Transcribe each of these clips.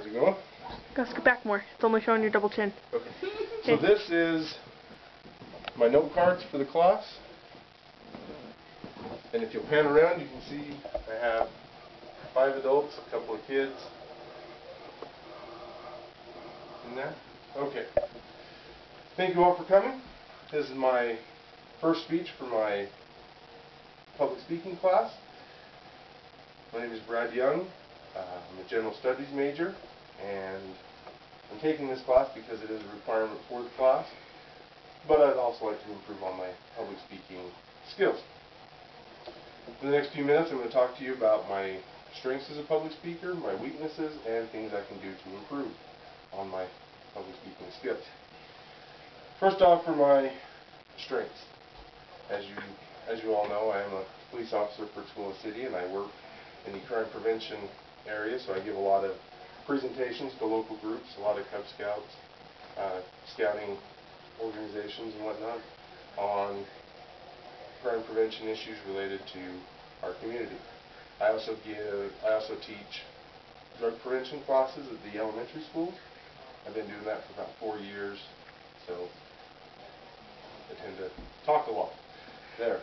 it going? Go scoot back more. It's only showing your double chin. Okay. So this is my note cards for the class. And if you'll pan around, you can see I have 5 adults, a couple of kids in there. Okay. Thank you all for coming. This is my first speech for my public speaking class. My name is Brad Young. I'm a general studies major, and I'm taking this class because it is a requirement for the class, but I'd also like to improve on my public speaking skills. In the next few minutes, I'm going to talk to you about my strengths as a public speaker, my weaknesses, and things I can do to improve on my public speaking skills. First off, for my strengths. As you all know, I am a police officer for Tooele City, and I work in the crime prevention area, so I give a lot of presentations to local groups, a lot of Cub Scouts, scouting organizations and whatnot, on crime prevention issues related to our community. I also teach drug prevention classes at the elementary schools. I've been doing that for about 4 years, so I tend to talk a lot there.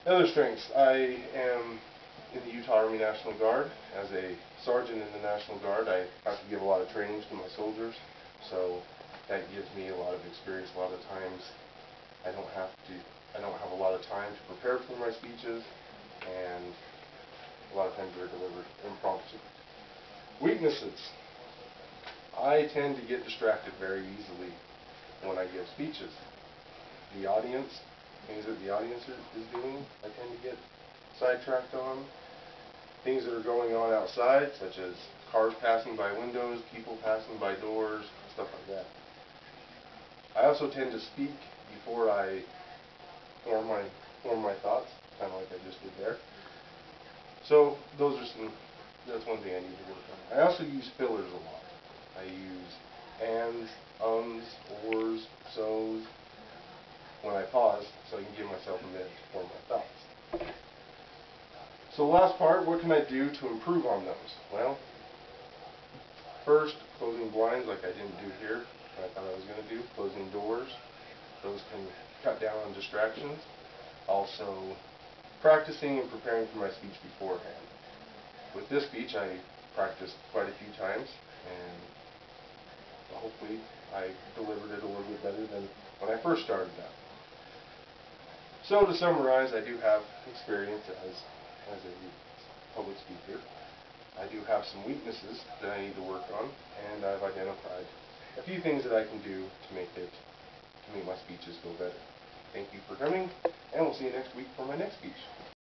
Other strengths: I am in the Utah Army National Guard. As a sergeant in the National Guard, I have to give a lot of trainings to my soldiers, so that gives me a lot of experience. A lot of times I don't have a lot of time to prepare for my speeches, and a lot of times they're delivered impromptu. Weaknesses: I tend to get distracted very easily when I give speeches. The audience, things that the audience is doing, I tend to get sidetracked on. Things that are going on outside, such as cars passing by windows, people passing by doors, stuff like that. I also tend to speak before I form my thoughts, kind of like I just did there. So that's one thing I need to work on. I also use fillers a lot. I use ands, ums, ors, so's when I pause, so I can give myself a minute to form my thoughts. So the last part, what can I do to improve on those? Well, first, closing blinds like I didn't do here, I thought I was going to do. Closing doors, those can cut down on distractions. Also, practicing and preparing for my speech beforehand. With this speech, I practiced quite a few times, and hopefully I delivered it a little bit better than when I first started out. So to summarize, I do have experience as a public speaker. I do have some weaknesses that I need to work on, and I've identified a few things that I can do to make my speeches go better. Thank you for coming, and we'll see you next week for my next speech.